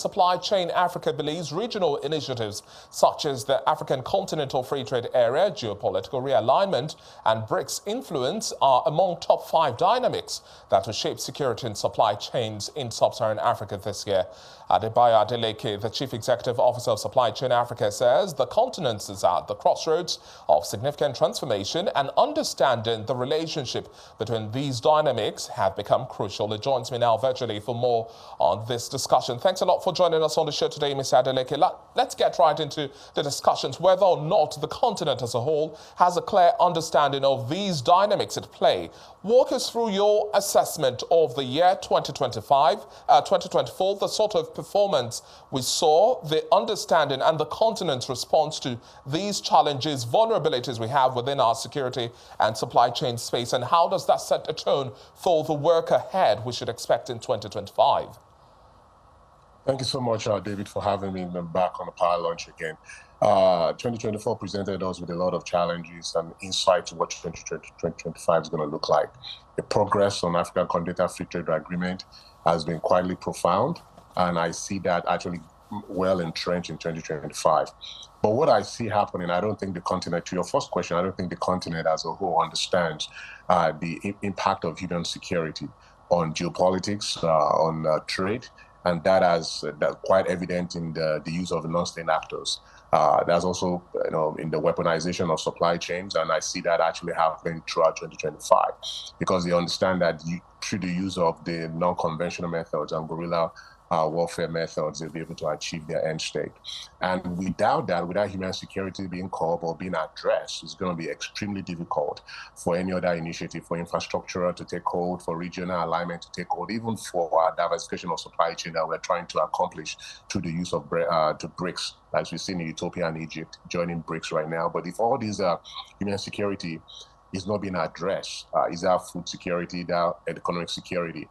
Supply Chain Africa believes regional initiatives such as the African Continental Free Trade Area, geopolitical realignment, and BRICS influence are among top 5 dynamics that will shape security and supply chains in Sub-Saharan Africa this year. Adebayo Adeleke, the Chief Executive Officer of Supply Chain Africa, says the continent is at the crossroads of significant transformation, and understanding the relationship between these dynamics have become crucial. He joins me now virtually for more on this discussion. Thanks a lot for joining us on the show today, Mr. Adeleke. Let's get right into the discussions, whether or not the continent as a whole has a clear understanding of these dynamics at play. Walk us through your assessment of the year 2024, the sort of performance we saw, the understanding and the continent's response to these challenges, vulnerabilities we have within our security and supply chain space, and how does that set a tone for the work ahead we should expect in 2025? Thank you so much, David, for having me back on the Power Lunch again. 2024 presented us with a lot of challenges and insight to what 2025 is going to look like. The progress on African Continental Free Trade Agreement has been quietly profound, and I see that actually well entrenched in 2025. But what I see happening, I don't think the continent, to your first question, I don't think the continent as a whole understands the impact of human security on geopolitics, on trade, and that's quite evident in the use of non-state actors. That's also, in the weaponization of supply chains, and I see that actually happening throughout 2025, because they understand that through the use of the non-conventional methods and guerrilla warfare methods, they'll be able to achieve their end state. And without that, without human security being covered or being addressed, it's going to be extremely difficult for any other initiative, for infrastructure to take hold, for regional alignment to take hold, even for diversification of supply chain that we're trying to accomplish through the use of to BRICS, as we've seen in Ethiopia and Egypt joining BRICS right now. But if all these human security is not being addressed, is that food security, that economic security,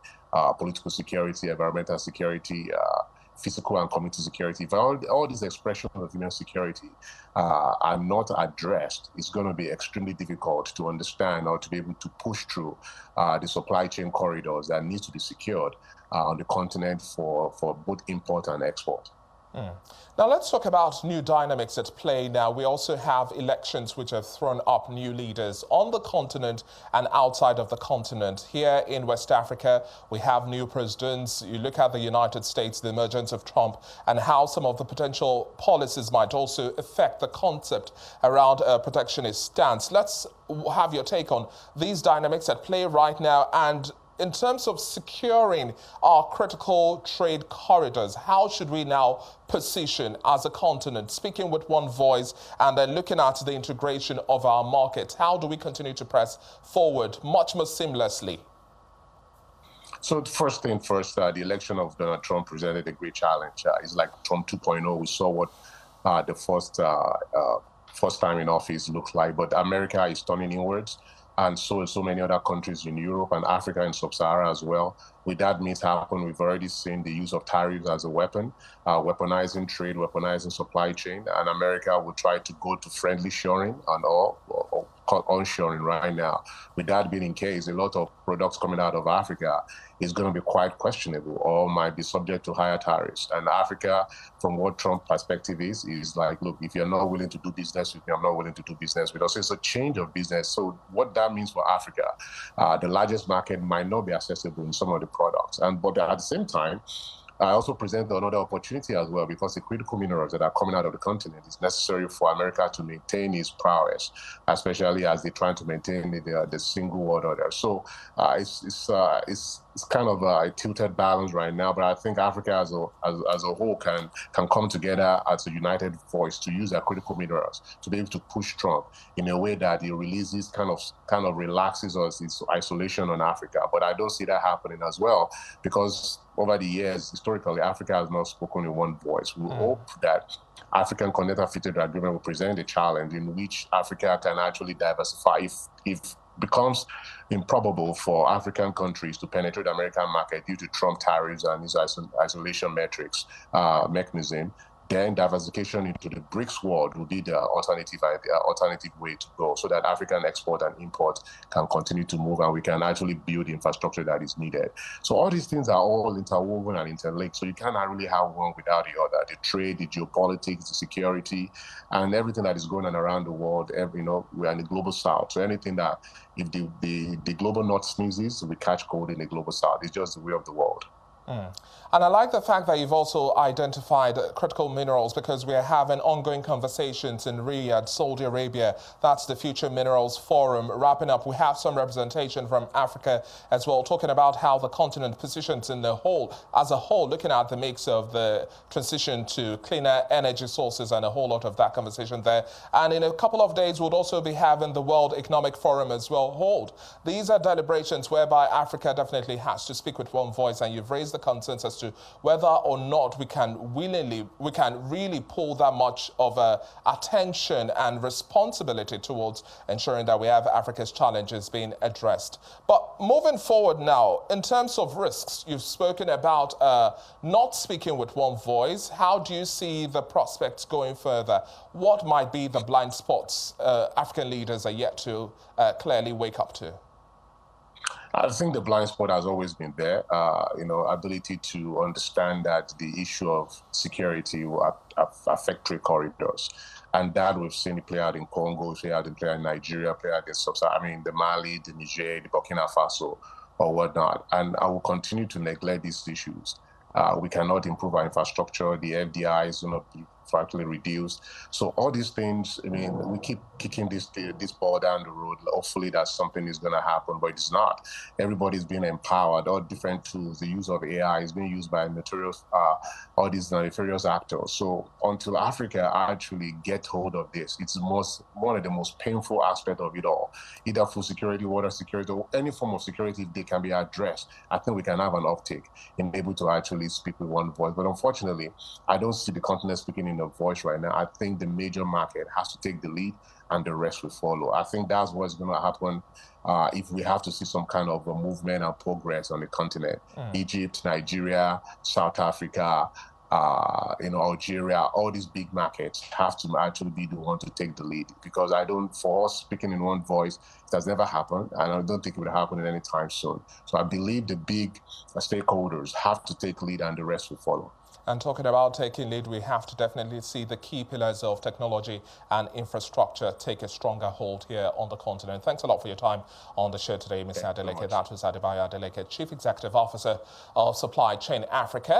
political security, environmental security, physical and community security, if all these expressions of human security are not addressed, it's going to be extremely difficult to understand or to be able to push through the supply chain corridors that need to be secured on the continent for both import and export. Now let's talk about new dynamics at play now. We also have elections which have thrown up new leaders on the continent and outside of the continent. Here in West Africa, we have new presidents. You look at the United States, the emergence of Trump, and how some of the potential policies might also affect the concept around a protectionist stance. Let's have your take on these dynamics at play right now, and in terms of securing our critical trade corridors, how should we now position as a continent, speaking with one voice and then looking at the integration of our markets? How do we continue to press forward much more seamlessly? So first thing first, the election of Donald Trump presented a great challenge. It's like Trump 2.0. We saw what the first time in office looked like, but America is turning inwards. And so many other countries in Europe and Africa and Sub-Sahara as well. With that means happen, we've already seen the use of tariffs as a weapon, weaponizing trade, weaponizing supply chain. And America will try to go to friendly shoring and or onshoring right now. With that being the case, a lot of products coming out of Africa is going to be quite questionable or might be subject to higher tariffs. And Africa, from what Trump's perspective is like, look, if you're not willing to do business with me, I'm not willing to do business with us. It's a change of business. So what that means for Africa, the largest market might not be accessible in some of the products. But at the same time, I also present another opportunity as well, because the critical minerals that are coming out of the continent is necessary for America to maintain its prowess, especially as they're trying to maintain the single world order. So it's kind of a tilted balance right now, but I think Africa as a whole can come together as a united voice to use their critical minerals to be able to push Trump in a way that he releases, kind of relaxes us its isolation on Africa. But I don't see that happening as well, because over the years, historically, Africa has not spoken in one voice. We hope that African Continental Free Trade Agreement will present a challenge in which Africa can actually diversify. If becomes improbable for African countries to penetrate the American market due to Trump tariffs and his isolation mechanism, then diversification into the BRICS world will be the alternative way to go, so that African export and import can continue to move and we can actually build the infrastructure that is needed. So all these things are all interwoven and interlinked. So you cannot really have one without the other. The trade, the geopolitics, the security, and everything that is going on around the world. We're in the global south. So anything that, if the global north sneezes, we catch cold in the global south. It's just the way of the world. And I like the fact that you've also identified critical minerals, because we are having ongoing conversations in Riyadh, Saudi Arabia. That's the Future Minerals Forum. Wrapping up, we have some representation from Africa as well, talking about how the continent positions in the whole, as a whole, looking at the mix of the transition to cleaner energy sources and a whole lot of that conversation there. And in a couple of days, we'll also be having the World Economic Forum as well hold. These are deliberations whereby Africa definitely has to speak with one voice, and you've raised the concerns as to whether or not we can really pull that much of attention and responsibility towards ensuring that we have Africa's challenges being addressed. But moving forward now, in terms of risks, you've spoken about not speaking with one voice. How do you see the prospects going further? What might be the blind spots African leaders are yet to clearly wake up to? I think the blind spot has always been there. Ability to understand that the issue of security will affect trade corridors. And that we've seen it play out in Congo, play out in Nigeria, play out in Sub-Saharan, the Mali, the Niger, the Burkina Faso, or whatnot. And I will continue to neglect these issues. We cannot improve our infrastructure. The FDI is going to be fractally reduced. So all these things, we keep kicking this ball down the road. Hopefully that something is going to happen, but it's not. Everybody's being empowered. All different tools, the use of AI is being used by all these nefarious actors. So until Africa actually get hold of this, it's one of the most painful aspects of it all. Either food security, water security, or any form of security, if they can be addressed, I think we can have an uptick in able to actually speak with one voice. But unfortunately, I don't see the continent speaking in a voice right now. I think the major market has to take the lead and the rest will follow. I think that's what's going to happen if we have to see some kind of a movement and progress on the continent. Egypt, Nigeria, South Africa, Algeria, all these big markets have to actually be the one to take the lead, because for us speaking in one voice, it has never happened, and I don't think it will happen any time soon. So I believe the big stakeholders have to take lead and the rest will follow. And talking about taking lead, we have to definitely see the key pillars of technology and infrastructure take a stronger hold here on the continent. Thanks a lot for your time on the show today, Mr. Adeleke. That was Adebayo Adeleke, Chief Executive Officer of Supply Chain Africa.